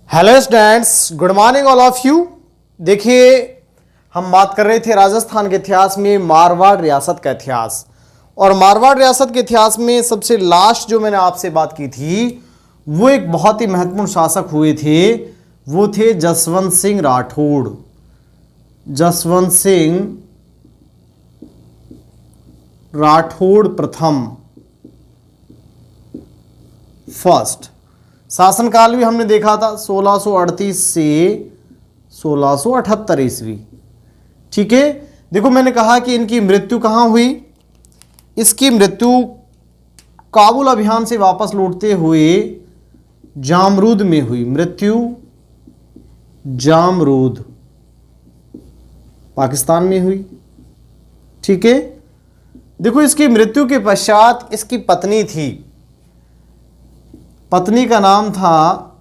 Hello students, good morning all of you. देखिए, हम बात कर रहे थे राजस्थान के इतिहास में मारवाड़ रियासत का इतिहास। और मारवाड़ रियासत के इतिहास में सबसे लास्ट जो मैंने आपसे बात की थी वो एक बहुत ही महत्वपूर्ण शासक हुए थे, वो थे जसवंत सिंह राठौड़। जसवंत सिंह राठौड़ प्रथम, फर्स्ट। शासनकाल भी हमने देखा था 1638 से 1678 ईस्वी। ठीक है, देखो मैंने कहा कि इनकी मृत्यु कहाँ हुई। इसकी मृत्यु काबुल अभियान से वापस लौटते हुए जामरूद में हुई। मृत्यु जामरूद, पाकिस्तान में हुई। ठीक है, देखो इसकी मृत्यु के पश्चात इसकी पत्नी थी, पत्नी का नाम था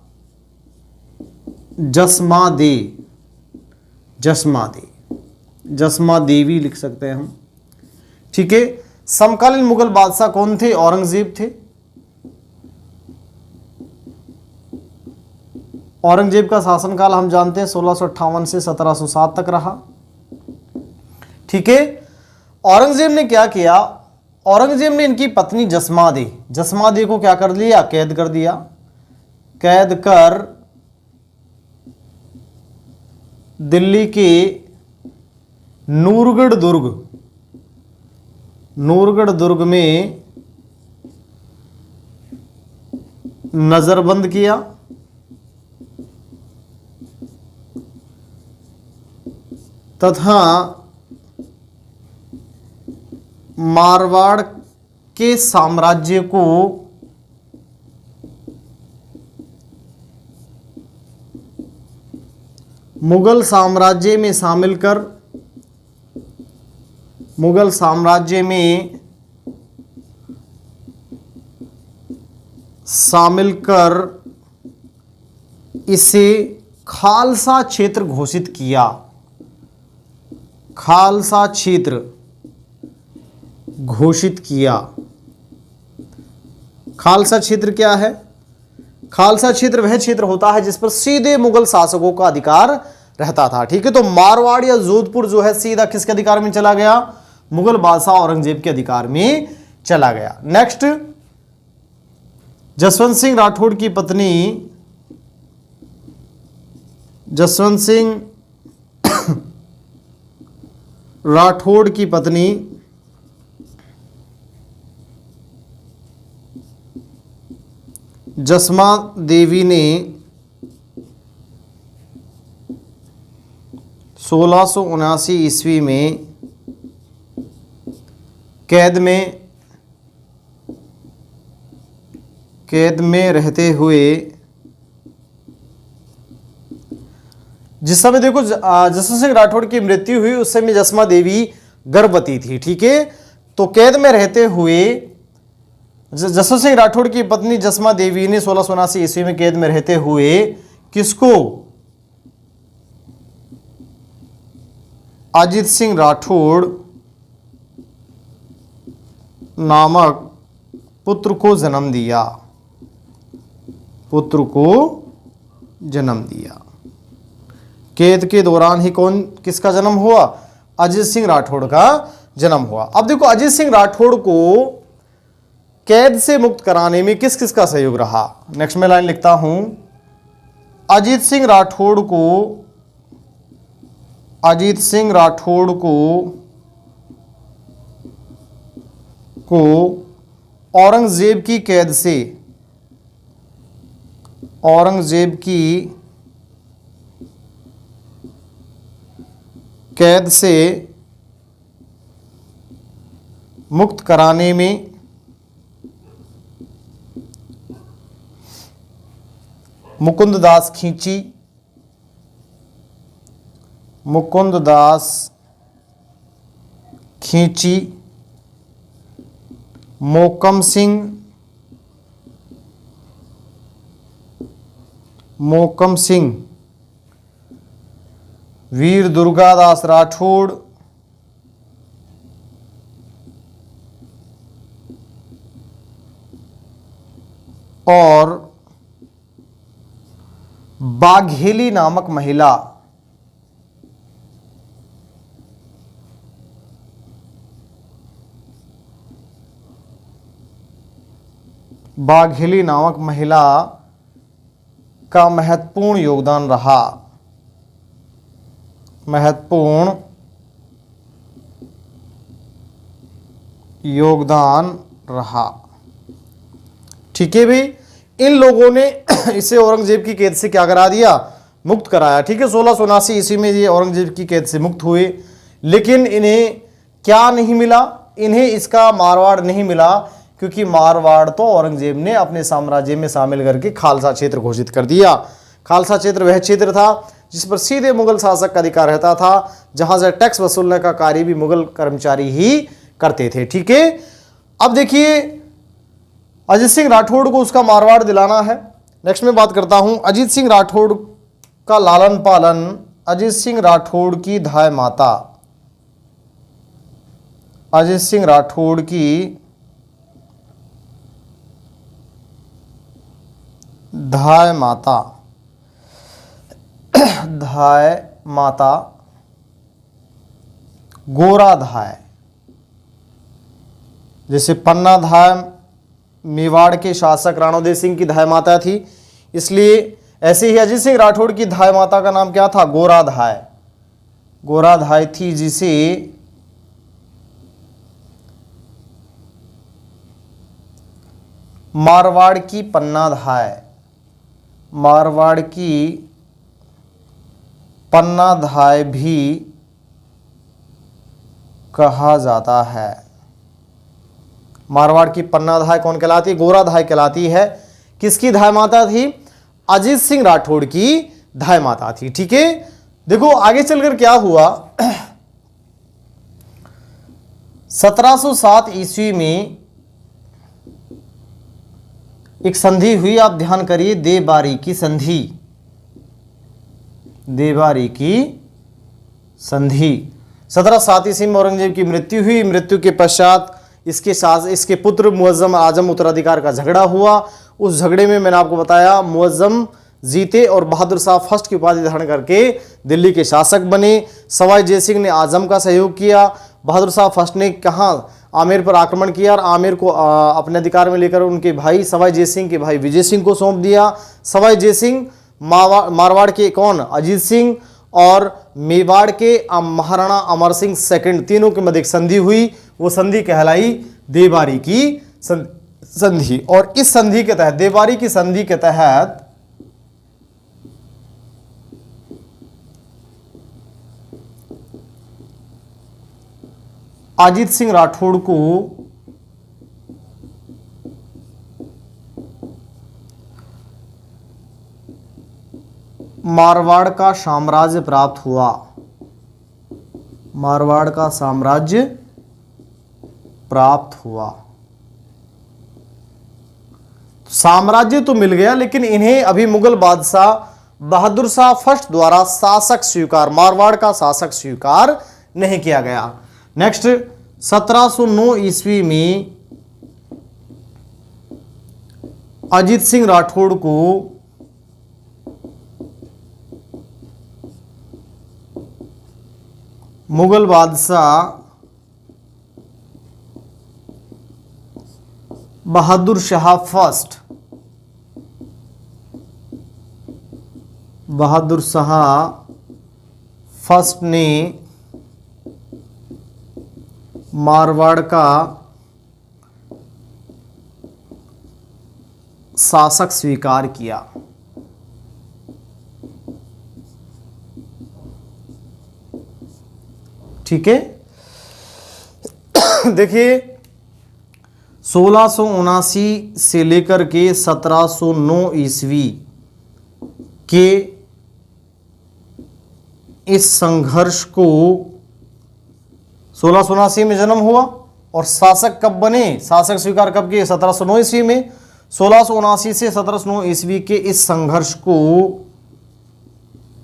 जसमा दे। जसमा दे, जसमा देवी लिख सकते हैं हम। ठीक है, समकालीन मुगल बादशाह कौन थे? औरंगजेब थे। औरंगजेब का शासनकाल हम जानते हैं 1658 से 1707 तक रहा। ठीक है, औरंगजेब ने क्या किया? औरंगजेब ने इनकी पत्नी जसमा दे को क्या कर लिया? कैद कर दिया। कैद कर दिल्ली के नूरगढ़ दुर्ग में नजरबंद किया। तथा मारवाड़ के साम्राज्य को मुगल साम्राज्य में शामिल कर इसे खालसा क्षेत्र घोषित किया। खालसा क्षेत्र घोषित किया। खालसा क्षेत्र क्या है? खालसा क्षेत्र वह क्षेत्र होता है जिस पर सीधे मुगल शासकों का अधिकार रहता था। ठीक है, तो मारवाड़ या जोधपुर जो है सीधा किसके अधिकार में चला गया? मुगल बादशाह औरंगजेब के अधिकार में चला गया। नेक्स्ट, जसवंत सिंह राठौड़ की पत्नी जसवंत सिंह राठौड़ की पत्नी जसमा देवी ने 1679 ईस्वी में कैद में रहते हुए, जिस समय देखो जसवंत सिंह राठौड़ की मृत्यु हुई उस समय जसमा देवी गर्भवती थी। ठीक है, तो कैद में रहते हुए जसवंत सिंह राठौड़ की पत्नी जसमा देवी ने 1679 ईस्वी में कैद में रहते हुए किसको? अजीत सिंह राठौड़ नामक पुत्र को जन्म दिया। कैद के दौरान ही किसका जन्म हुआ? अजीत सिंह राठौड़ का जन्म हुआ। अब देखो, अजीत सिंह राठौड़ को कैद से मुक्त कराने में किस किस का सहयोग रहा? नेक्स्ट में लाइन लिखता हूं, अजीत सिंह राठौड़ को औरंगजेब की कैद से मुक्त कराने में मुकुंददास खींची, मोकम सिंह, वीर दुर्गादास राठौड़ और बाघेली नामक महिला बाघेली नामक महिला का महत्वपूर्ण योगदान रहा, महत्वपूर्ण योगदान रहा। ठीक है भाई, इन लोगों ने इसे औरंगजेब की कैद से क्या करा दिया, मुक्त कराया। ठीक है, 1679 ईस्वी में ये औरंगजेब की कैद से मुक्त हुए, लेकिन इन्हें क्या नहीं मिला, इन्हें इसका मारवाड़ नहीं मिला, क्योंकि मारवाड़ तो औरंगजेब ने अपने साम्राज्य में शामिल करके खालसा क्षेत्र घोषित कर दिया। खालसा क्षेत्र वह क्षेत्र था जिस पर सीधे मुगल शासक का अधिकार रहता था, जहां से टैक्स वसूलने का कार्य भी मुगल कर्मचारी ही करते थे। ठीक है, अब देखिए अजीत सिंह राठौड़ को उसका मारवाड़ दिलाना है। नेक्स्ट में बात करता हूं अजीत सिंह राठौड़ का लालन पालन, अजीत सिंह राठौड़ की धाय माता, अजीत सिंह राठौड़ की धाय माता, धाय माता गोरा धाय, जैसे पन्ना धाय मेवाड़ के शासक राणोदेव सिंह की धाय माता थी, इसलिए ऐसे ही अजीत सिंह राठौड़ की धाय माता का नाम क्या था, गोरा धाय, गोरा धाय थी, जिसे मारवाड़ की पन्ना धाय, मारवाड़ की पन्ना धाय भी कहा जाता है। मारवाड़ की पन्ना धाय कौन कहलाती है, गोरा धाय कहलाती है। किसकी धाय माता थी, अजीत सिंह राठौड़ की धाय माता थी। ठीक है, देखो आगे चलकर क्या हुआ। 1707 ईस्वी में एक संधि हुई, आप ध्यान करिए, देबारी की संधि, देबारी की संधि। 1707 ईस्वी में औरंगजेब की मृत्यु हुई। मृत्यु के पश्चात इसके पुत्र मुअज्जम आजम उत्तराधिकार का झगड़ा हुआ। उस झगड़े में मैंने आपको बताया मुअज्जम जीते और बहादुर शाह फर्स्ट की उपाधि धारण करके दिल्ली के शासक बने। सवाई जय सिंह ने आजम का सहयोग किया। बहादुर शाह फर्स्ट ने कहाँ आमेर पर आक्रमण किया और आमेर को अपने अधिकार में लेकर उनके भाई सवाई जय सिंह के भाई विजय सिंह को सौंप दिया। सवाई जय सिंह मारवाड़ के कौन, अजीत सिंह, और मेवाड़ के महाराणा अमर सिंह सेकंड, तीनों के मध्य एक संधि हुई। वो संधि कहलाई देबारी की संधि। और इस संधि के तहत, देबारी की संधि के तहत अजीत सिंह राठौड़ को मारवाड़ का साम्राज्य प्राप्त हुआ। मारवाड़ का साम्राज्य प्राप्त हुआ। साम्राज्य तो मिल गया, लेकिन इन्हें अभी मुगल बादशाह बहादुर शाह फर्स्ट द्वारा शासक स्वीकार, मारवाड़ का शासक स्वीकार नहीं किया गया। नेक्स्ट 1709 ईस्वी में अजीत सिंह राठौड़ को मुगल बादशाह बहादुर शाह फर्स्ट, बहादुर शाह फर्स्ट ने मारवाड़ का शासक स्वीकार किया। ठीक है, देखिए 1679 से लेकर के 1709 ईस्वी के इस संघर्ष को 1679 में जन्म हुआ और शासक कब बने, शासक स्वीकार कब किए, 1709 ईस्वी में। 1679 से 1709 ईस्वी के इस संघर्ष को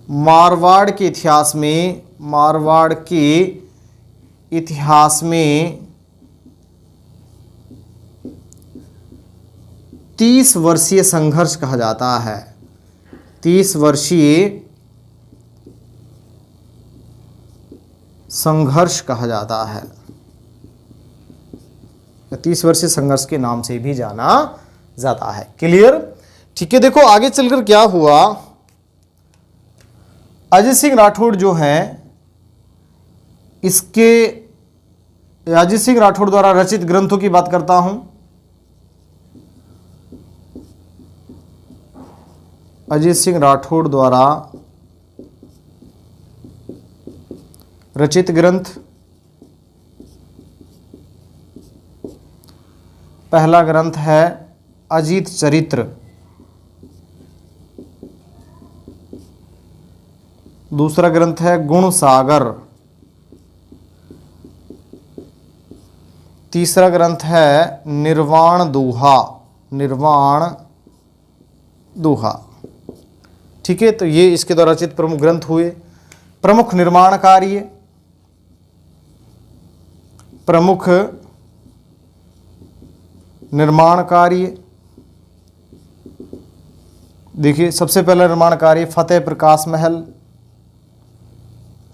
मारवाड़ के इतिहास में, मारवाड़ के इतिहास में 30 वर्षीय संघर्ष कहा जाता है। 30 वर्षीय संघर्ष कहा जाता है, 30 वर्षीय संघर्ष के नाम से भी जाना जाता है। क्लियर? ठीक है, देखो आगे चलकर क्या हुआ। अजीत सिंह राठौड़ जो है, इसके अजीत सिंह राठौड़ द्वारा रचित ग्रंथों की बात करता हूं। अजीत सिंह राठौड़ द्वारा रचित ग्रंथ, पहला ग्रंथ है अजीत चरित्र, दूसरा ग्रंथ है गुण सागर, तीसरा ग्रंथ है निर्वाण दोहा, निर्वाण दोहा। ठीक है, तो ये इसके द्वारा रचित प्रमुख ग्रंथ हुए। प्रमुख निर्माण कार्य, प्रमुख निर्माण कार्य, देखिए सबसे पहला निर्माण कार्य फतेह प्रकाश महल,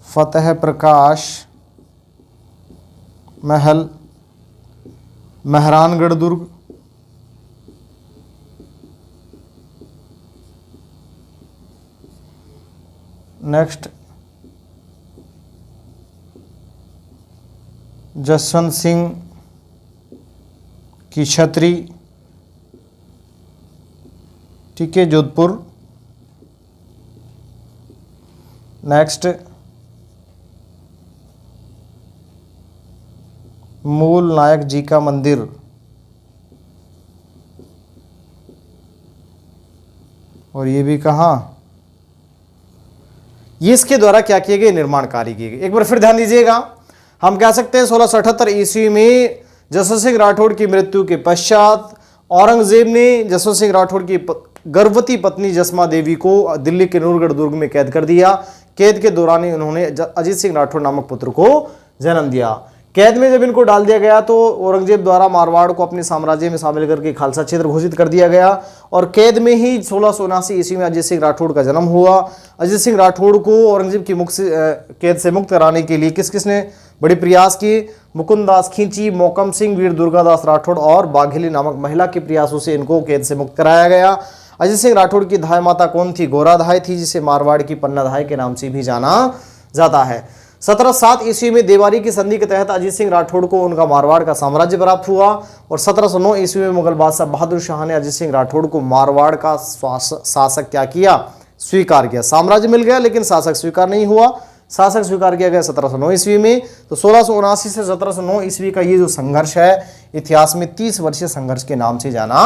फतेह प्रकाश महल, मेहरानगढ़ दुर्ग, नेक्स्ट जसवंत सिंह की छतरी, ठीक है, जोधपुर। नेक्स्ट मूल नायक जी का मंदिर, और ये भी कहाँ, ये इसके द्वारा क्या किए गए, निर्माण कार्य किए गए। एक बार फिर ध्यान दीजिएगा, हम कह सकते हैं 1678 ईस्वी में जसवंत सिंह राठौड़ की मृत्यु के पश्चात औरंगजेब ने जसवंत सिंह राठौड़ की गर्भवती पत्नी जसमा देवी को दिल्ली के नूरगढ़ दुर्ग में कैद कर दिया। कैद के दौरान ही उन्होंने अजीत सिंह राठौड़ नामक पुत्र को जन्म दिया। कैद में जब इनको डाल दिया गया तो औरंगजेब द्वारा मारवाड़ को अपने साम्राज्य में शामिल करके खालसा क्षेत्र घोषित कर दिया गया, और कैद में ही 1679 ईस्वी में अजीत सिंह राठौड़ का जन्म हुआ। अजीत सिंह राठौड़ को औरंगजेब की कैद से मुक्त कराने के लिए किस किसने बड़े प्रयास किए, मुकुंदास खींची, मोकम सिंह, वीर दुर्गादास राठौड़ और बाघेली नामक महिला के प्रयासों से इनको कैद से मुक्त कराया गया। अजीत सिंह राठौड़ की धाय माता कौन थी, गोराधाय थी, जिसे मारवाड़ की पन्नाधाय के नाम से भी जाना जाता है। 1707 ईस्वी में देवारी की संधि के तहत अजीत सिंह राठौड़ को उनका मारवाड़ का साम्राज्य प्राप्त हुआ, और 1709 ईस्वी में मुगल बादशाह बहादुर शाह ने अजीत सिंह राठौड़ को मारवाड़ का शासक क्या किया, स्वीकार किया। साम्राज्य मिल गया लेकिन शासक स्वीकार नहीं हुआ, शासक स्वीकार किया गया 1709 ईस्वी में। तो 1679 से 1709 ईस्वी का ये जो संघर्ष है, इतिहास में 30 वर्षीय संघर्ष के नाम से जाना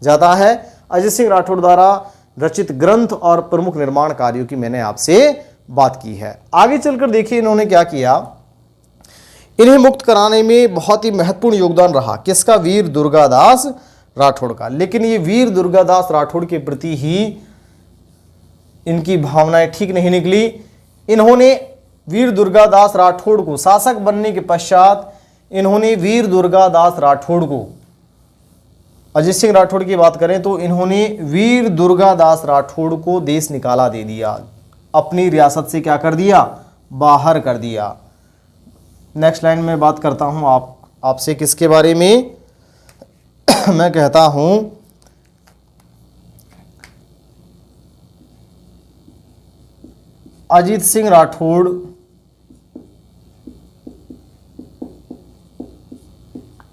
जाता है। अजीत सिंह राठौड़ द्वारा रचित ग्रंथ और प्रमुख निर्माण कार्यों की मैंने आपसे बात की है। आगे चलकर देखिए इन्होंने क्या किया, इन्हें मुक्त कराने में बहुत ही महत्वपूर्ण योगदान रहा किसका, वीर दुर्गादास राठौड़ का। लेकिन ये वीर दुर्गादास राठौड़ के प्रति ही इनकी भावनाएं ठीक नहीं निकली। इन्होंने वीर दुर्गादास राठौड़ को शासक बनने के पश्चात इन्होंने वीर दुर्गादास राठौड़ को, अजीत सिंह राठौड़ की बात करें तो इन्होंने वीर दुर्गादास राठौड़ को देश निकाला दे दिया, अपनी रियासत से क्या कर दिया, बाहर कर दिया। नेक्स्ट लाइन में बात करता हूं आपसे किसके बारे में मैं कहता हूं अजीत सिंह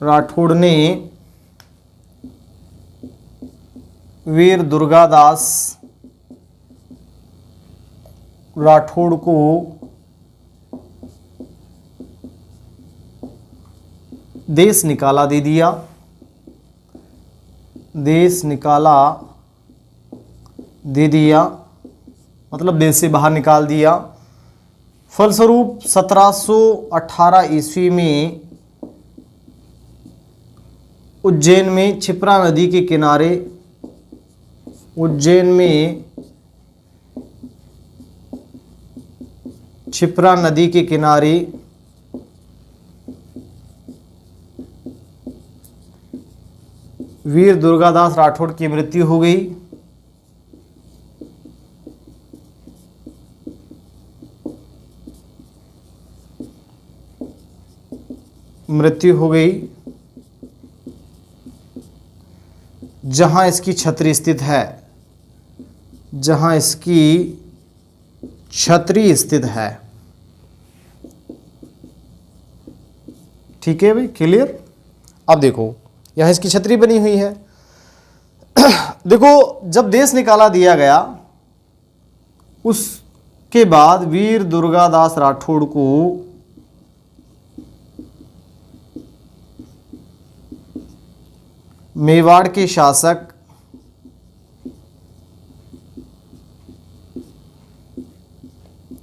राठौड़ ने वीर दुर्गादास राठौड़ को देश निकाला दे दिया, देश निकाला दे दिया मतलब देश से बाहर निकाल दिया। फलस्वरूप 1718 ईस्वी में उज्जैन में क्षिप्रा नदी के किनारे, उज्जैन में क्षिप्रा नदी के किनारे वीर दुर्गादास राठौड़ की मृत्यु हो गई। मृत्यु हो गई जहां इसकी छतरी स्थित है, जहां इसकी छतरी स्थित है। ठीक है भाई, क्लियर। अब देखो यहां इसकी छतरी बनी हुई है। देखो जब देश निकाला दिया गया उसके बाद वीर दुर्गादास राठौड़ को मेवाड़ के शासक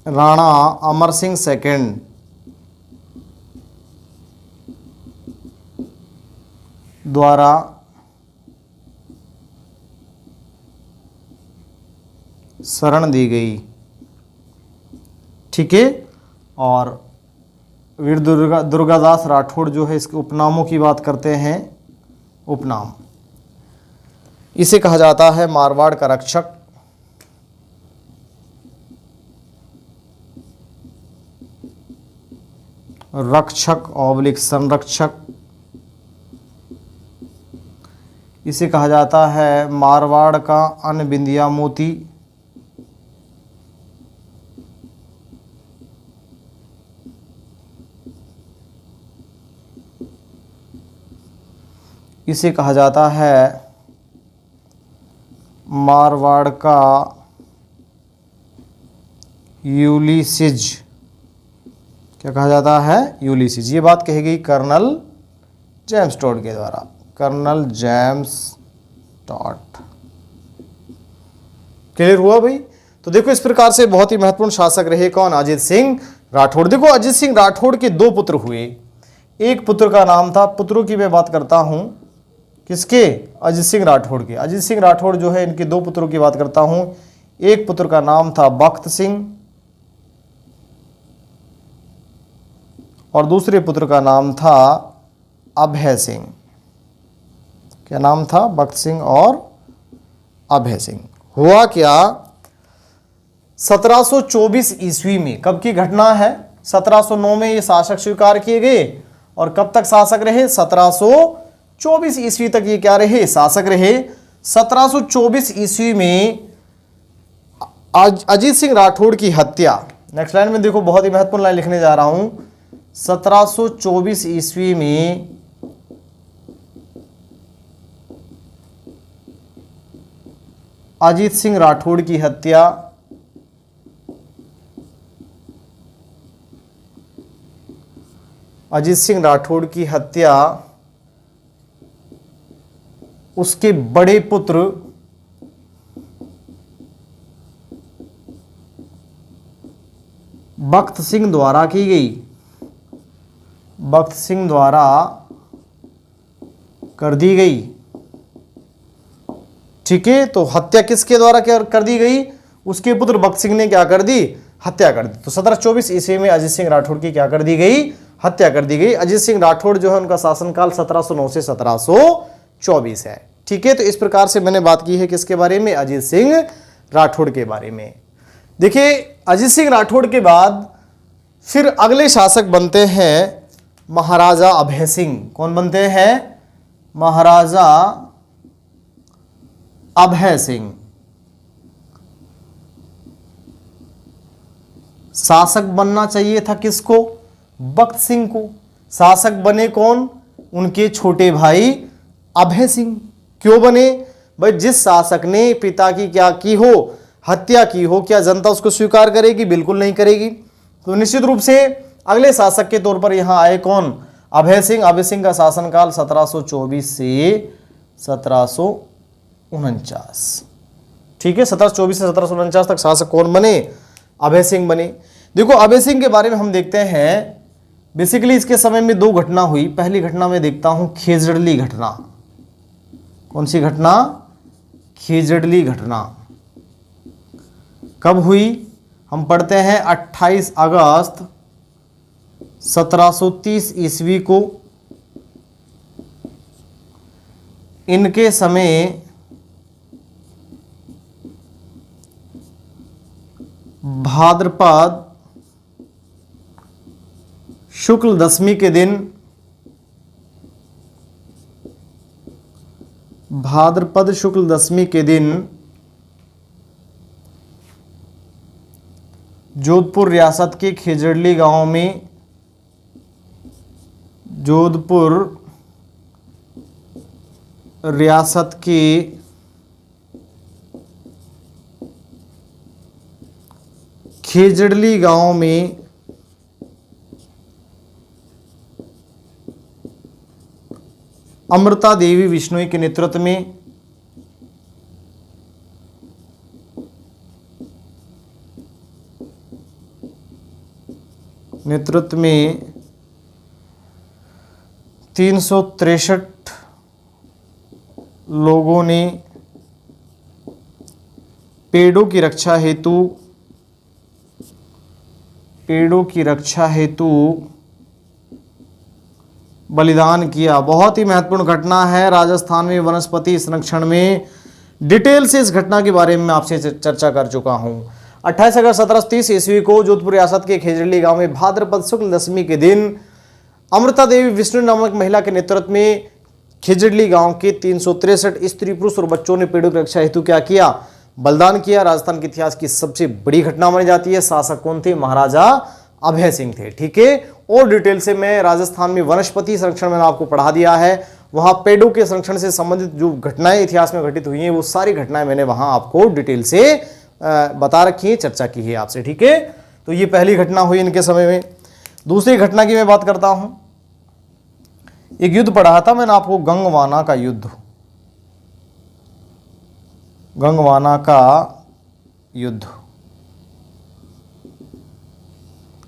राणा अमर सिंह सेकंड द्वारा शरण दी गई। ठीक है, और वीर दुर्गादास राठौड़ जो है इसके उपनामों की बात करते हैं। उपनाम इसे कहा जाता है मारवाड़ का रक्षक, रक्षक ऑब्लिक संरक्षक। इसे कहा जाता है मारवाड़ का अनबिंदिया मोती, इसे कहा जाता है मारवाड़ का यूलिसिज। क्या कहा जाता है? यूलिसिज। ये बात कही गई कर्नल जेम्स टॉड के द्वारा, कर्नल जेम्स टॉड। क्लियर हुआ भाई? तो देखो इस प्रकार से बहुत ही महत्वपूर्ण शासक रहे कौन? अजीत सिंह राठौड़। देखो अजीत सिंह राठौड़ के दो पुत्र हुए। एक पुत्र का नाम था, पुत्रों की मैं बात करता हूं, किसके? अजीत सिंह राठौड़ के। अजीत सिंह राठौड़ जो है इनके दो पुत्रों की बात करता हूं। एक पुत्र का नाम था बख्त सिंह और दूसरे पुत्र का नाम था अभय सिंह। क्या नाम था? बख्त सिंह और अभय सिंह। हुआ क्या, 1724 ईस्वी में, कब की घटना है? 1709 में ये शासक स्वीकार किए गए और कब तक शासक रहे? 1724 ईस्वी तक ये क्या रहे? शासक रहे। 1724 ईस्वी में अजीत सिंह राठौड़ की हत्या। नेक्स्ट लाइन में देखो, बहुत ही महत्वपूर्ण लाइन लिखने जा रहा हूं। 1724 ईस्वी में अजीत सिंह राठौड़ की हत्या अजीत सिंह राठौड़ की हत्या उसके बड़े पुत्र बख्त सिंह द्वारा की गई। बख्त सिंह द्वारा कर दी गई। ठीक है, तो हत्या किसके द्वारा क्या कर दी गई? उसके पुत्र बख्त सिंह ने क्या कर दी? हत्या कर दी। तो 1724 ईस्वी में अजीत सिंह राठौड़ की क्या कर दी गई? हत्या कर दी गई। अजीत सिंह राठौड़ जो है उनका शासनकाल 1709 से 1724 है। ठीक है, तो इस प्रकार से मैंने बात की है किसके बारे में? अजीत सिंह राठौड़ के बारे में। देखिए अजीत सिंह राठौड़ के बाद फिर अगले शासक बनते हैं महाराजा अभय सिंह। कौन बनते हैं? महाराजा अभय सिंह। शासक बनना चाहिए था किसको? बख्त सिंह को। शासक बने कौन? उनके छोटे भाई अभय सिंह। क्यों बने? भाई जिस शासक ने पिता की क्या की हो? हत्या की हो, क्या जनता उसको स्वीकार करेगी? बिल्कुल नहीं करेगी। तो निश्चित रूप से अगले शासक के तौर पर यहां आए कौन? अभय सिंह। अभय सिंह का शासनकाल 1724 से 1749। ठीक है, 1724 से 1749 तक शासक कौन बने? अभय सिंह बने। देखो अभय सिंह के बारे में हम देखते हैं, बेसिकली इसके समय में दो घटना हुई। पहली घटना में देखता हूं खेजड़ली घटना। कौन सी घटना? खेजड़ली घटना। कब हुई? हम पढ़ते हैं 28 अगस्त 1730 ईस्वी को। इनके समय भाद्रपद शुक्ल दशमी के दिन भाद्रपद शुक्ल दशमी के दिन जोधपुर रियासत के खेजड़ली गांव में जोधपुर रियासत के खेजड़ली गांव में अमृता देवी विश्नोई के नेतृत्व में नेतृत्व में 363 लोगों ने पेड़ों की रक्षा हेतु बलिदान किया। बहुत ही महत्वपूर्ण घटना है राजस्थान में वनस्पति संरक्षण में। डिटेल से इस घटना के बारे में मैं आपसे चर्चा कर चुका हूं। 28 अगस्त 1730 ईस्वी को जोधपुर रियासत के खेजड़ली गांव में भाद्रपद शुक्ल दशमी के दिन अमृता देवी विष्णु नामक महिला के नेतृत्व में खेजड़ली गांव के 363 स्त्री पुरुष और बच्चों ने पेड़ों की रक्षा हेतु क्या किया? बलिदान किया। राजस्थान के इतिहास की सबसे बड़ी घटना मानी जाती है। शासक कौन थे? महाराजा अभय सिंह थे। ठीक है, और डिटेल से मैं राजस्थान में वनस्पति संरक्षण मैंने आपको पढ़ा दिया है। वहां पेड़ों के संरक्षण से संबंधित जो घटनाएं इतिहास में घटित हुई हैं वो सारी घटनाएं मैंने वहां आपको डिटेल से बता रखी है, चर्चा की है आपसे। ठीक है, तो ये पहली घटना हुई इनके समय में। दूसरी घटना की मैं बात करता हूं। एक युद्ध पढ़ा था मैंने आपको, गंगवाना का युद्ध। गंगवाना का युद्ध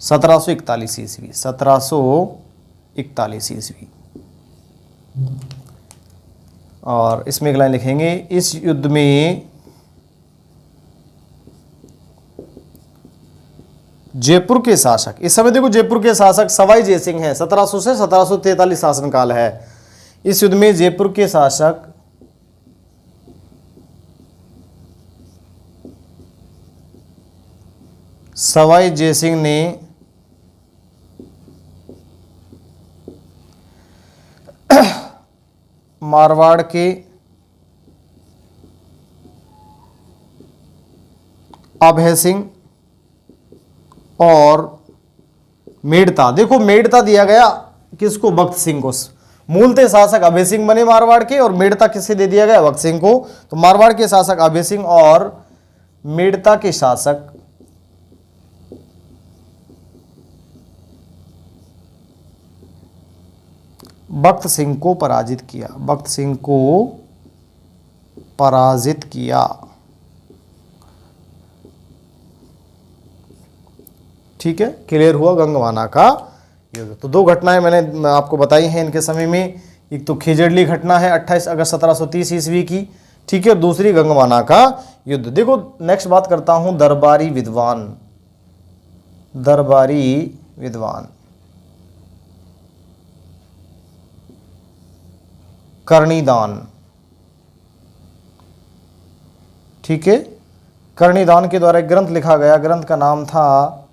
1741 ईस्वी, 1741 ईस्वी। और इसमें एक लाइन लिखेंगे, इस युद्ध में जयपुर के शासक, इस समय देखो जयपुर के शासक सवाई जयसिंह हैं। 1700 से 1743 शासनकाल है। इस युद्ध में जयपुर के शासक सवाई जयसिंह ने मारवाड़ के अभय सिंह और मेड़ता, देखो मेड़ता दिया गया किसको? भक्त सिंह को। मूलतः शासक अभय सिंह बने मारवाड़ के, और मेड़ता किसे दे दिया गया? भक्त सिंह को। तो मारवाड़ के शासक अभय सिंह और मेड़ता के शासक भक्त सिंह को पराजित किया। भक्त सिंह को पराजित किया। ठीक है, क्लियर हुआ गंगवाना का युद्ध। तो दो घटनाएं मैंने आपको बताई हैं इनके समय में। एक तो खेजड़ली घटना है 28 अगस्त 1730 ईस्वी की, ठीक है, और दूसरी गंगवाना का युद्ध। देखो नेक्स्ट बात करता हूं, दरबारी विद्वान। दरबारी विद्वान कर्णिदान, ठीक है, कर्णिदान के द्वारा एक ग्रंथ लिखा गया। ग्रंथ का नाम था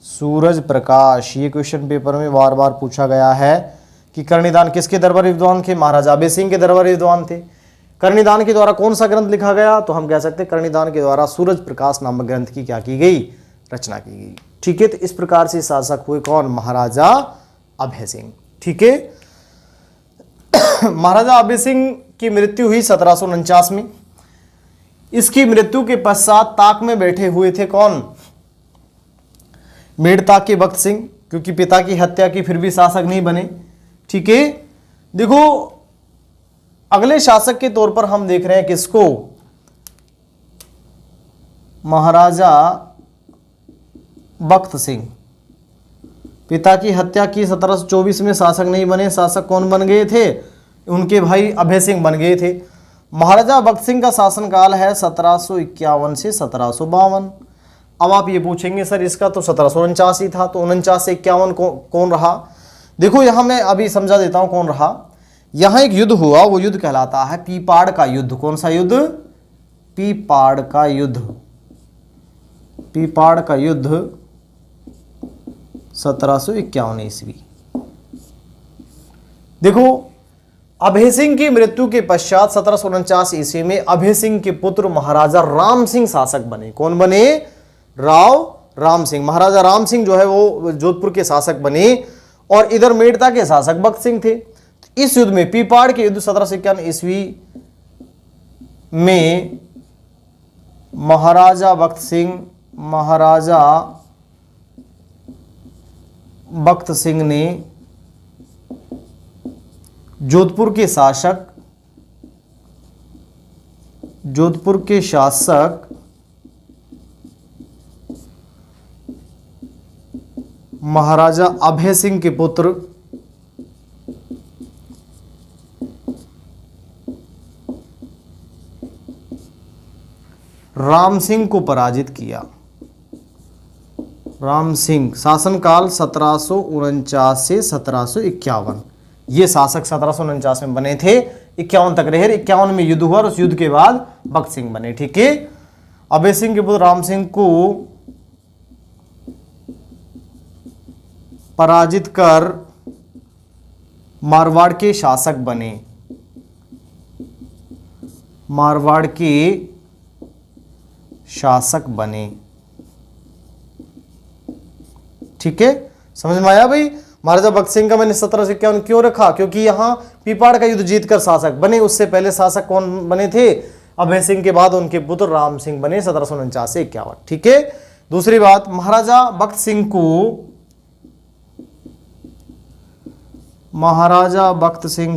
सूरज प्रकाश। ये क्वेश्चन पेपर में बार बार पूछा गया है कि कर्णिदान किसके दरबारी विद्वान थे? महाराजा अभय सिंह के दरबारी विद्वान थे। कर्णिदान के द्वारा कौन सा ग्रंथ लिखा गया? तो हम कह सकते हैं कर्णिदान के द्वारा सूरज प्रकाश नामक ग्रंथ की क्या की गई? रचना की गई। ठीक है, तो इस प्रकार से शासक हुए कौन? महाराजा अभय सिंह। ठीक है, महाराजा अभय सिंह की मृत्यु हुई 1749 में। इसकी मृत्यु के पश्चात ताक में बैठे हुए थे कौन? मेड़ता के भक्त सिंह, क्योंकि पिता की हत्या की फिर भी शासक नहीं बने। ठीक है, देखो अगले शासक के तौर पर हम देख रहे हैं किसको? महाराजा भक्त सिंह। पिता की हत्या की 1724 में शासक नहीं बने। शासक कौन बन गए थे? उनके भाई अभय सिंह बन गए थे। महाराजा भक्त सिंह का शासनकाल है 1751 से 1752। अब आप ये पूछेंगे सर इसका तो 1749 ही था, तो 49 से 51 कौन रहा? देखो यहां मैं अभी समझा देता हूं कौन रहा। यहां एक युद्ध हुआ, वो युद्ध कहलाता है पीपाड़ का युद्ध। कौन सा युद्ध? पीपाड़ का युद्ध। पीपाड़ का युद्ध 1751 ईस्वी। देखो अभय सिंह की मृत्यु के पश्चात 1749 ईस्वी में अभय सिंह के पुत्र महाराजा राम सिंह शासक बने। कौन बने? राम सिंह। महाराजा राम सिंह जो है वो जोधपुर के शासक बने और इधर मेड़ता के शासक भक्त सिंह थे। इस युद्ध में, पीपाड़ के युद्ध 1751 ईस्वी में महाराजा भक्त सिंह ने जोधपुर के शासक महाराजा अभय सिंह के पुत्र राम सिंह को पराजित किया। राम सिंह शासनकाल 1749 से 1751। ये शासक 1749 में बने थे, 51 तक रहे। 51 में युद्ध हुआ और उस युद्ध के बाद भक्त सिंह बने। ठीक है, अभय सिंह के पुत्र राम सिंह को पराजित कर मारवाड़ के शासक बने। मारवाड़ के शासक बने। ठीक है, समझ में आया भाई? महाराजा भक्त सिंह का मैंने 1751 क्यों रखा? क्योंकि यहां पीपाड़ का युद्ध जीतकर शासक बने। उससे पहले शासक कौन बने थे? अभय सिंह के बाद उनके पुत्र राम सिंह बने 1749 से 51। ठीक है, दूसरी बात, महाराजा भक्त सिंह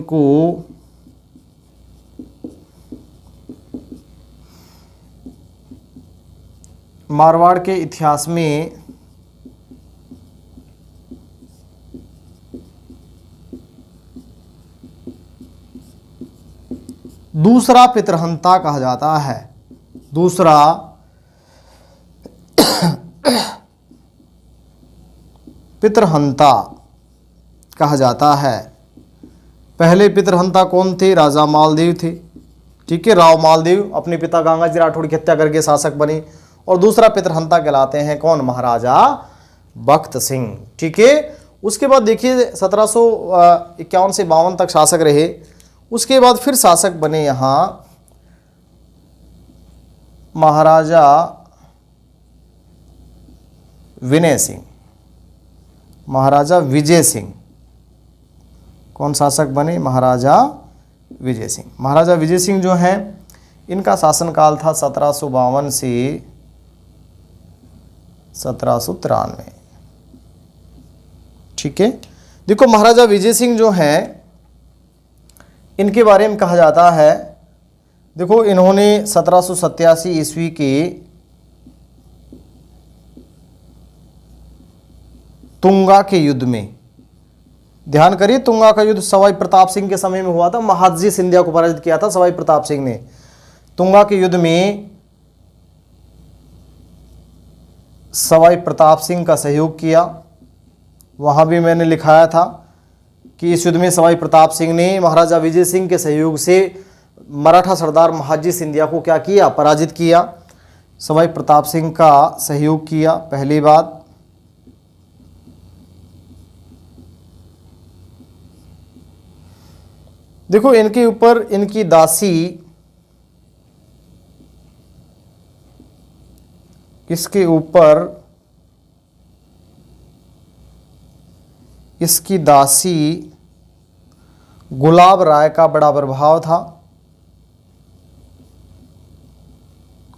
को मारवाड़ के इतिहास में दूसरा पितृहंता कहा जाता है। दूसरा पितृहंता कहा जाता है। पहले पितृहंता कौन थे? राजा मालदेव थे। ठीक है, राव मालदेव अपने पिता गंगाजी राठौड़ की हत्या करके शासक बने। और दूसरा पितृहंता कहलाते हैं कौन? महाराजा भक्त सिंह। ठीक है, उसके बाद देखिए 1751 से 52 तक शासक रहे। उसके बाद फिर शासक बने यहां महाराजा विनय सिंह, महाराजा विजय सिंह। कौन शासक बने? महाराजा विजय सिंह। महाराजा विजय सिंह जो हैं, इनका शासनकाल था 1752 से 1793। ठीक है, देखो महाराजा विजय सिंह जो हैं, इनके बारे में कहा जाता है, देखो इन्होंने 1787 ईस्वी के तुंगा के युद्ध में, ध्यान करिए, तुंगा का युद्ध सवाई प्रताप सिंह के समय में हुआ था। महादजी सिंधिया को पराजित किया था सवाई प्रताप सिंह ने। तुंगा के युद्ध में सवाई प्रताप सिंह का सहयोग किया। वहां भी मैंने लिखाया था कि इस युद्ध में सवाई प्रताप सिंह ने महाराजा विजय सिंह के सहयोग से मराठा सरदार महादजी सिंधिया को क्या किया? पराजित किया। सवाई प्रताप सिंह का सहयोग किया, पहली बात। देखो इनके ऊपर इनकी दासी, इसके ऊपर इसकी दासी गुलाब राय का बड़ा प्रभाव था।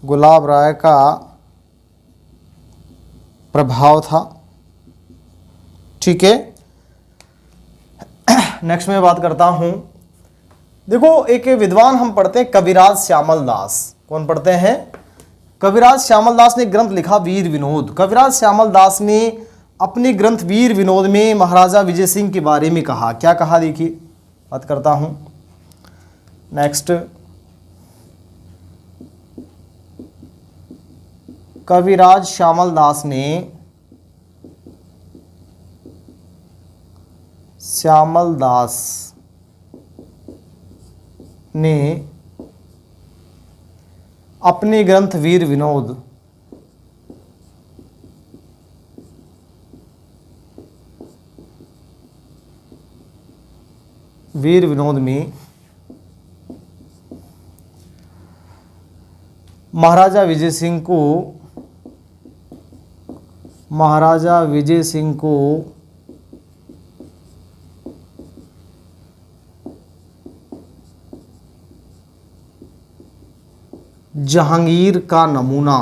गुलाब राय का प्रभाव था। ठीक है, नेक्स्ट मैं बात करता हूं। देखो एक विद्वान हम पढ़ते हैं, कविराज श्यामल दास। कौन पढ़ते हैं? कविराज श्यामल दास ने ग्रंथ लिखा वीर विनोद। कविराज श्यामल दास ने अपने ग्रंथ वीर विनोद में महाराजा विजय सिंह के बारे में कहा। क्या कहा? देखिए, बात करता हूं। नेक्स्ट, कविराज श्यामल दास ने अपने ग्रंथ वीर विनोद वीर विनोद में महाराजा विजय सिंह को जहांगीर का नमूना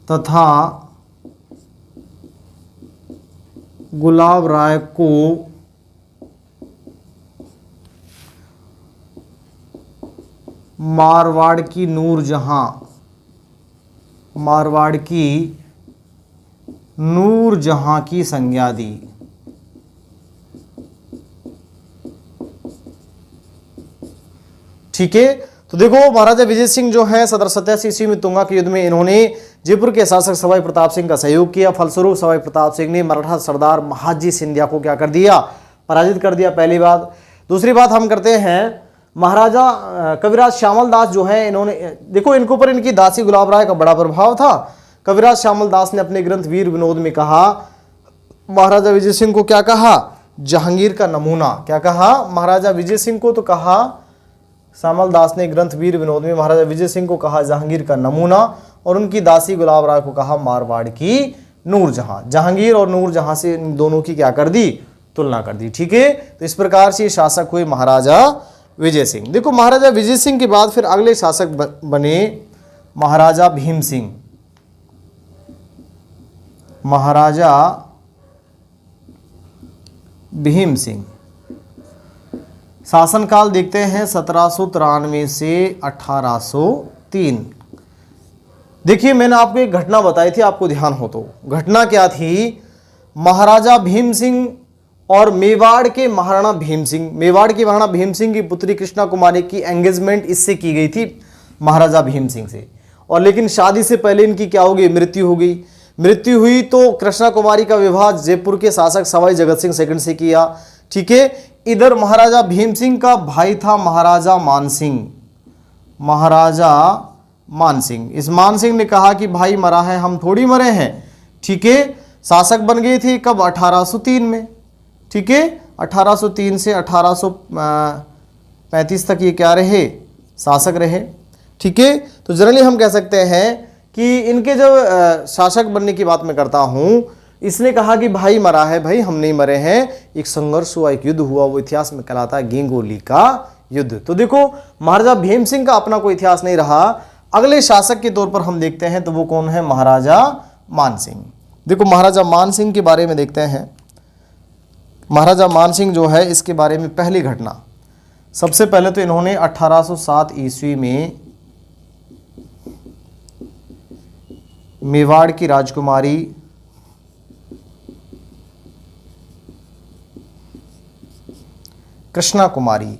तथा गुलाब राय को मारवाड़ की नूरजहां की संज्ञा दी। ठीक है, तो देखो महाराजा विजय सिंह जो है 1787 ईस्वी में तुंगा के युद्ध में इन्होंने जयपुर के शासक सवाई प्रताप सिंह का सहयोग किया। फलस्वरूप सवाई प्रताप सिंह ने मराठा सरदार महाजी सिंधिया को क्या कर दिया, पराजित कर दिया, पहली बात। दूसरी बात हम करते हैं, महाराजा कविराज श्यामल दास जो है, इन्होंने देखो इनके ऊपर इनकी दासी गुलाब राय का बड़ा प्रभाव था। कविराज श्यामल दास ने अपने ग्रंथ वीर विनोद में कहा, महाराजा विजय सिंह को क्या कहा, जहांगीर का नमूना। क्या कहा, महाराजा विजय सिंह को तो कहा, श्यामल दास ने ग्रंथ वीर विनोद में महाराजा विजय सिंह को कहा जहांगीर का नमूना, और उनकी दासी गुलाब राय को कहा मारवाड़ की नूरजहां। जहांगीर और नूरजहां से इन दोनों की क्या कर दी, तुलना कर दी। ठीक है, तो इस प्रकार से शासक हुए महाराजा विजय सिंह। देखो महाराजा विजय सिंह के बाद फिर अगले शासक बने महाराजा भीम सिंह। महाराजा भीम सिंह शासनकाल देखते हैं 1793 से 1803। देखिए मैंने आपको एक घटना बताई थी, आपको ध्यान हो तो। घटना क्या थी, महाराजा भीम सिंह और मेवाड़ के महाराणा भीम सिंह की पुत्री कृष्णा कुमारी की एंगेजमेंट इससे की गई थी महाराजा भीम सिंह से, और लेकिन शादी से पहले इनकी क्या हो गई, मृत्यु हो गई। मृत्यु हुई तो कृष्णा कुमारी का विवाह जयपुर के शासक सवाई जगत सिंह सेकंड से किया। ठीक है, इधर महाराजा भीम सिंह का भाई था महाराजा मान सिंह। इस मान सिंह ने कहा कि भाई मरा है, हम थोड़ी मरे हैं। ठीक है, शासक बन गए थे कब, 1803 में। ठीक है, 1803 से 1835 तक ये क्या रहे, शासक रहे। ठीक है, तो जनरली हम कह सकते हैं कि इनके जब शासक बनने की बात मैं करता हूं, इसने कहा कि भाई मरा है, भाई हम नहीं मरे हैं, एक संघर्ष हुआ, एक युद्ध हुआ, वो इतिहास में कहलाता है गेंगोली का युद्ध। तो देखो महाराजा भीम सिंह का अपना कोई इतिहास नहीं रहा। अगले शासक के तौर पर हम देखते हैं तो वो कौन है, महाराजा मान सिंह। देखो महाराजा मान सिंह के बारे में देखते हैं। महाराजा मान सिंह जो है, इसके बारे में पहली घटना, सबसे पहले तो इन्होंने 1807 ईस्वी में मेवाड़ की राजकुमारी कृष्णा कुमारी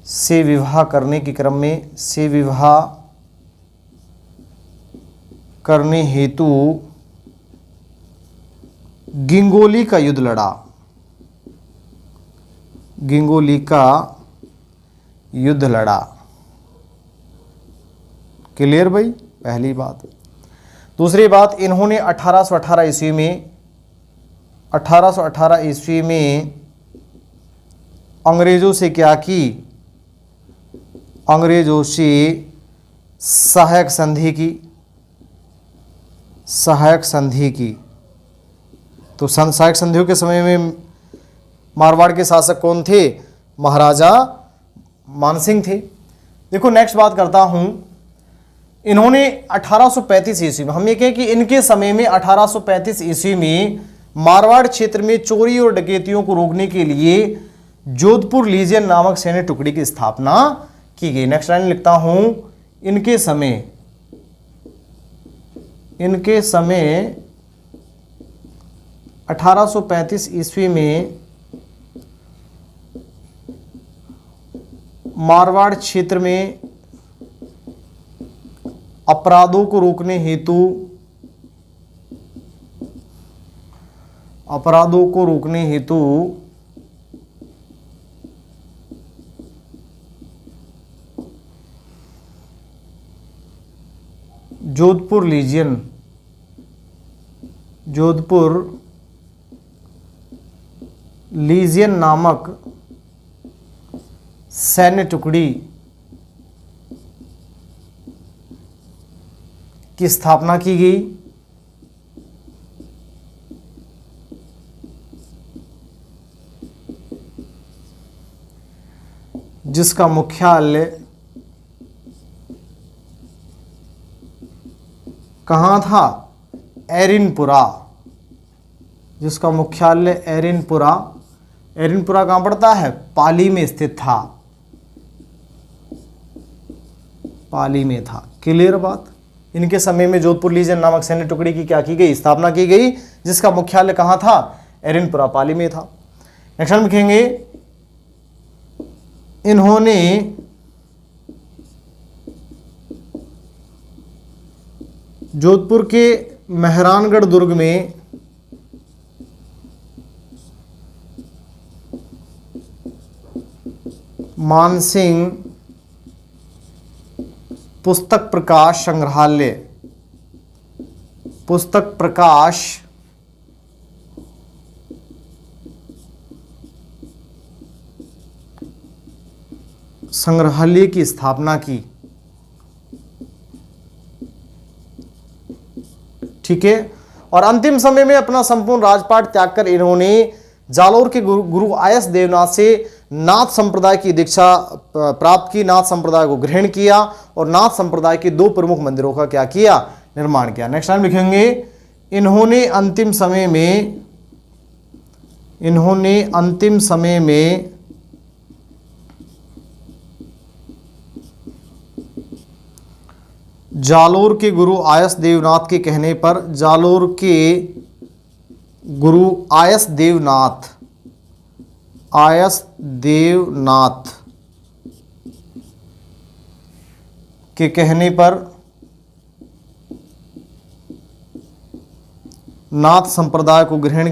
से विवाह करने के क्रम में, से विवाह करने हेतु गिंगोली का युद्ध लड़ा। गिंगोली का युद्ध लड़ा। क्लियर भाई, पहली बात। दूसरी बात, इन्होंने 1818 ईस्वी में अंग्रेजों से क्या की, अंग्रेजों से सहायक संधि की। तो सहायक संधियों के समय में मारवाड़ के शासक कौन थे, महाराजा मानसिंह थे। देखो नेक्स्ट बात करता हूं, इन्होंने 1835 ईस्वी में, हम ये कहें कि इनके समय में 1835 ईस्वी में मारवाड़ क्षेत्र में चोरी और डकैतियों को रोकने के लिए जोधपुर लीजियन नामक सैन्य टुकड़ी की स्थापना की गई। नेक्स्ट लाइन लिखता हूं, इनके समय 1835 ईस्वी में मारवाड़ क्षेत्र में अपराधों को रोकने हेतु जोधपुर लीजियन जोधपुर लीजियन नामक सैन्य टुकड़ी की स्थापना की गई। जिसका मुख्यालय कहाँ था? एरिनपुरा। जिसका मुख्यालय एरिनपुरा, एरिनपुरा कहाँ पड़ता है? पाली में स्थित था, पाली में था। क्लियर बात। इनके समय में जोधपुर लीजियन नामक सैन्य टुकड़ी की क्या की गई? स्थापना की गई, जिसका मुख्यालय कहाँ था? एरिनपुरा, पाली में था। नेक्स्ट हम लिखेंगे, इन्होंने जोधपुर के मेहरानगढ़ दुर्ग में मानसिंह पुस्तक प्रकाश संग्रहालय, पुस्तक प्रकाश संग्रहालय की स्थापना की। ठीक है। और अंतिम समय में अपना संपूर्ण राजपाट त्याग कर इन्होंने जालोर के गुरु आयस देवनाथ से नाथ संप्रदाय की दीक्षा प्राप्त की, नाथ संप्रदाय को ग्रहण किया और नाथ संप्रदाय के 2 प्रमुख मंदिरों का क्या किया? निर्माण किया। नेक्स्ट टाइम लिखेंगे, इन्होंने अंतिम समय में जालोर के गुरु आयस देवनाथ के कहने पर, जालोर के गुरु आयस देवनाथ के कहने पर नाथ संप्रदाय को ग्रहण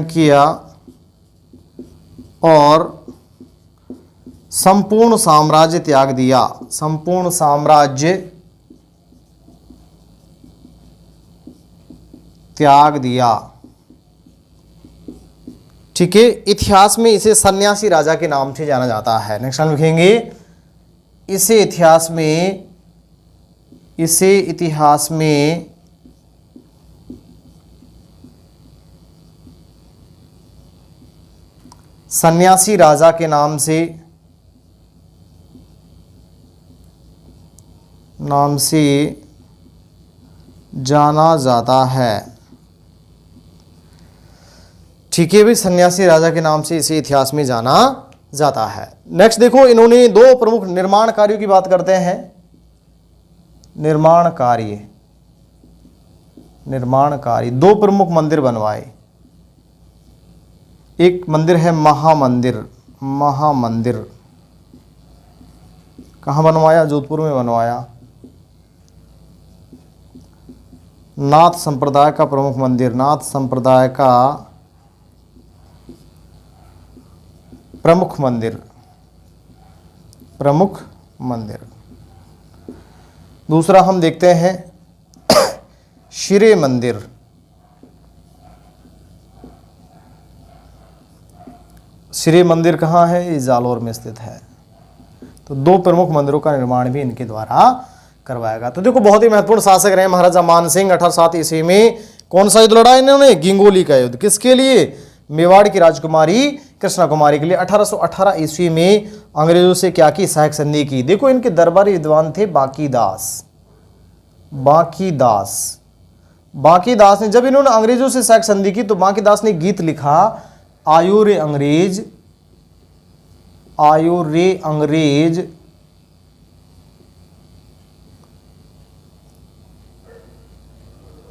किया और संपूर्ण साम्राज्य त्याग दिया, संपूर्ण साम्राज्य त्याग दिया। ठीक है। इतिहास में इसे सन्यासी राजा के नाम से जाना जाता है। नेक्स्ट हम लिखेंगे, इसे इतिहास में सन्यासी राजा के नाम से जाना जाता है। ठीक है भाई, सन्यासी राजा के नाम से इसे इतिहास में जाना जाता है। नेक्स्ट देखो, इन्होंने 2 प्रमुख निर्माण कार्यों की बात करते हैं। निर्माण कार्य 2 प्रमुख मंदिर बनवाए। एक मंदिर है महामंदिर कहाँ बनवाया? जोधपुर में बनवाया। नाथ संप्रदाय का प्रमुख मंदिर, नाथ संप्रदाय का प्रमुख मंदिर। दूसरा हम देखते हैं शिरे मंदिर। शिरे मंदिर कहाँ है? ये जालोर में स्थित है। तो 2 प्रमुख मंदिरों का निर्माण भी इनके द्वारा करवाएगा। तो देखो, बहुत ही महत्वपूर्ण शासक रहे महाराजा मानसिंह। 1807 ईस्वी में कौन सा युद्ध लड़ा इन्होंने? गिंगोली का युद्ध। किसके लिए? मेवाड़ की राजकुमारी कृष्णा कुमारी के लिए। 1818 ईस्वी में अंग्रेजों से क्या की? सहायक संधि की। देखो, इनके दरबारी विद्वान थे बांकीदास ने, जब इन्होंने अंग्रेजों से सहायक संधि की तो बांकीदास ने गीत लिखा, आयो रे अंग्रेज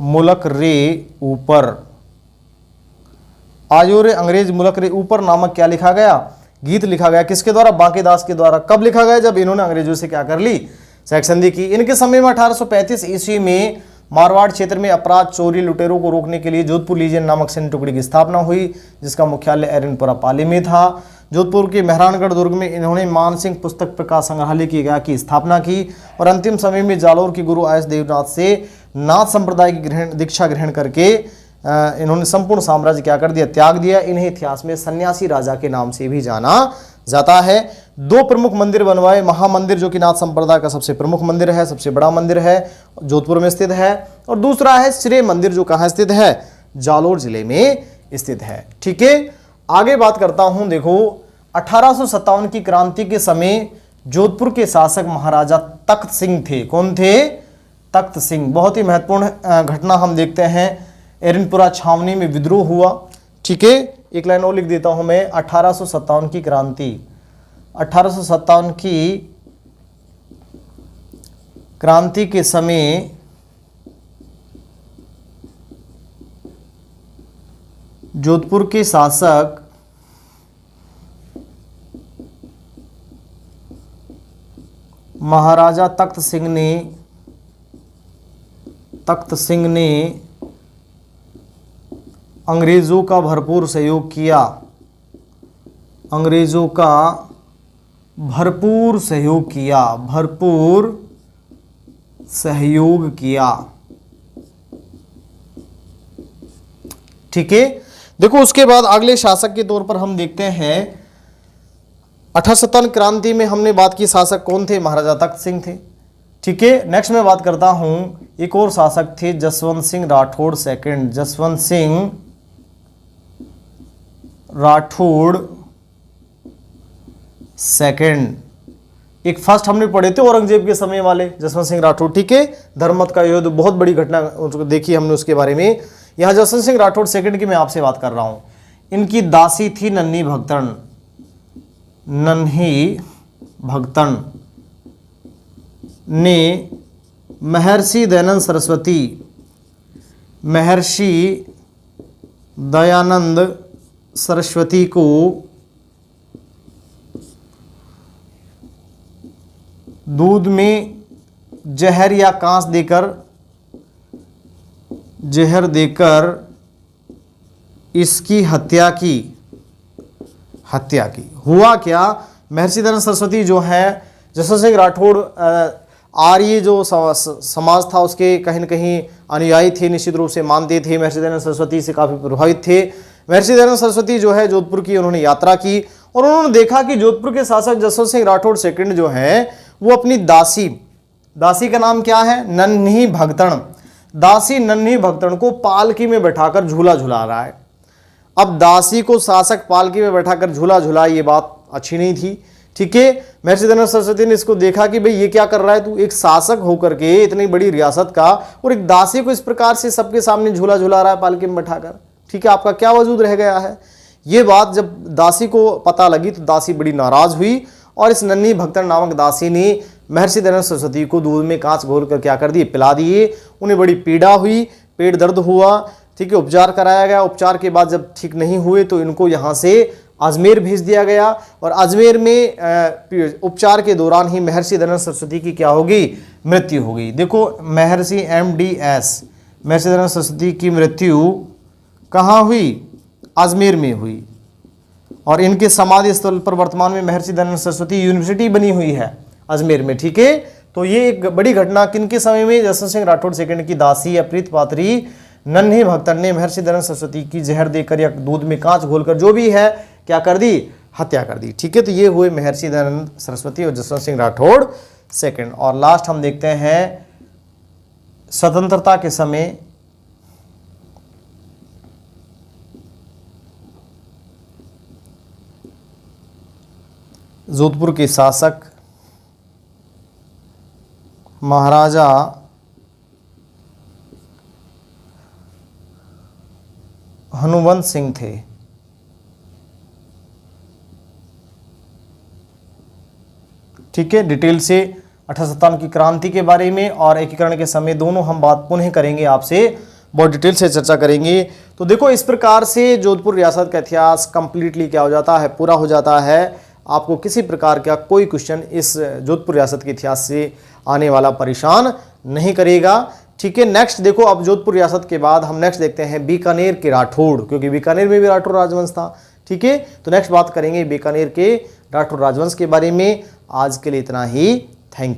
मुलक रे ऊपर। आयो रे अंग्रेज मुलक रे ऊपर नामक क्या लिखा गया? गीत लिखा गया। किसके द्वारा? बांकीदास के द्वारा। कब लिखा गया? जब इन्होंने अंग्रेजों से क्या कर ली? सहायक संधि की। इनके समय में 1835 ईस्वी में मारवाड़ क्षेत्र में अपराध, चोरी, लुटेरों को रोकने के लिए जोधपुर लीजियन नामक सैन्य टुकड़ी की स्थापना हुई, जिसका मुख्यालय एरिनपुरा, पाली में था। जोधपुर के मेहरानगढ़ दुर्ग में इन्होंने मानसिंह पुस्तक प्रकाश संग्रहालय की स्थापना की और अंतिम समय में जालोर के गुरु आयस देवनाथ से नाथ संप्रदाय की दीक्षा ग्रहण करके इन्होंने संपूर्ण साम्राज्य क्या कर दिया, त्याग दिया। इन्हें इतिहास में सन्यासी राजा के नाम से भी जाना जाता है। 2 प्रमुख मंदिर बनवाए, महामंदिर जो कि नाथ संप्रदाय का सबसे प्रमुख मंदिर है, सबसे बड़ा मंदिर है, जोधपुर में स्थित है, और दूसरा है श्रेय मंदिर जो कहाँ स्थित है, जालोर जिले में स्थित है। ठीक है, आगे बात करता हूं। देखो 1857 की क्रांति के समय जोधपुर के शासक महाराजा तख्त सिंह थे। कौन थे? तख्त सिंह। बहुत ही महत्वपूर्ण घटना हम देखते हैं, एरनपुरा छावनी में विद्रोह हुआ। ठीक है, एक लाइन और लिख देता हूं मैं, 1857 की क्रांति, 1857 की क्रांति के समय जोधपुर के शासक महाराजा तख्त सिंह ने अंग्रेजों का भरपूर सहयोग किया, अंग्रेजों का भरपूर सहयोग किया, भरपूर सहयोग किया। ठीक है, देखो उसके बाद अगले शासक के तौर पर हम देखते हैं 1857 क्रांति में हमने बात की, शासक कौन थे? महाराजा तख्त सिंह थे। ठीक है, नेक्स्ट मैं बात करता हूं, एक और शासक थे जसवंत सिंह राठौड़ सेकंड, जसवंत सिंह राठौड़ सेकंड। एक फर्स्ट हमने पढ़े थे औरंगजेब के समय वाले जसवंत सिंह राठौड़। ठीक है, धर्मत का युद्ध, बहुत बड़ी घटना देखी हमने उसके बारे में। यहां जसवंत सिंह राठौड़ सेकंड की मैं आपसे बात कर रहा हूं। इनकी दासी थी नन्ही भगतन, नन्ही भगतन ने महर्षि दयानंद सरस्वती, महर्षि दयानंद सरस्वती को दूध में जहर या कांस देकर, जहर देकर इसकी हत्या की। हुआ क्या? महर्षि दयानंद सरस्वती जो है, जसवंत सिंह राठौड़ आर्य जो समाज था उसके कहीं न कहीं अनुयायी थे, निश्चित रूप से मानते थे, महर्षि दयानंद सरस्वती से काफ़ी प्रभावित थे। महर्षि दयानंद सरस्वती जो है जोधपुर की उन्होंने यात्रा की और उन्होंने देखा कि जोधपुर के शासक जसवंत सिंह राठौड़ सेकंड जो है वो अपनी दासी का नाम क्या है? नन्ही भगतन। दासी नन्ही भगतन को पालकी में बैठाकर झूला झुला रहा है। अब दासी को शासक पालकी में बैठाकर झूला झुलाए, ये बात अच्छी नहीं थी। ठीक है, महर्षि दयानंद सरस्वती ने इसको देखा कि भाई ये क्या कर रहा है तू, एक शासक होकर के इतनी बड़ी रियासत का, और एक दासी को इस प्रकार से सबके सामने झूला झुला रहा है पालकी में बैठाकर। ठीक है, आपका क्या वजूद रह गया है? ये बात जब दासी को पता लगी तो दासी बड़ी नाराज हुई और इस नन्ही भगतन नामक दासी ने महर्षि दयानंद सरस्वती को दूध में कांच घोल कर क्या कर दिए, पिला दिए। उन्हें बड़ी पीड़ा हुई, पेट दर्द हुआ। ठीक है, उपचार कराया गया। उपचार के बाद जब ठीक नहीं हुए तो इनको यहाँ से अजमेर भेज दिया गया और अजमेर में उपचार के दौरान ही महर्षि दयानंद सरस्वती की क्या होगी? मृत्यु होगी। देखो महर्षि MDS, महर्षि दयानंद सरस्वती की मृत्यु कहाँ हुई? अजमेर में हुई। और इनके समाधि स्थल पर वर्तमान में महर्षि दयानंद सरस्वती यूनिवर्सिटी बनी हुई है अजमेर में। ठीक है, तो ये एक बड़ी घटना किनके समय में? जसवंत सिंह राठौड़ सेकंड की दासी या प्रीत पात्री नन्ही भगतन ने महर्षि दयानंद सरस्वती की जहर देकर या दूध में कांच घोलकर जो भी है क्या कर दी? हत्या कर दी। ठीक है, तो ये हुए महर्षि दयानंद सरस्वती और जसवंत सिंह राठौड़ सेकंड। और लास्ट हम देखते हैं स्वतंत्रता के समय जोधपुर के शासक महाराजा हनुवंत सिंह थे। ठीक है, डिटेल से 1857 की क्रांति के बारे में और एकीकरण के समय दोनों हम बात पुनः करेंगे, आपसे बहुत डिटेल से चर्चा करेंगे। तो देखो इस प्रकार से जोधपुर रियासत का इतिहास कंप्लीटली क्या हो जाता है? पूरा हो जाता है। आपको किसी प्रकार का कोई क्वेश्चन इस जोधपुर रियासत के इतिहास से आने वाला परेशान नहीं करेगा। ठीक है, नेक्स्ट देखो, अब जोधपुर रियासत के बाद हम नेक्स्ट देखते हैं बीकानेर के राठौड़, क्योंकि बीकानेर में भी राठौड़ राजवंश था। ठीक है, तो नेक्स्ट बात करेंगे बीकानेर के डॉक्टर राजवंश के बारे में। आज के लिए इतना ही, थैंक यू।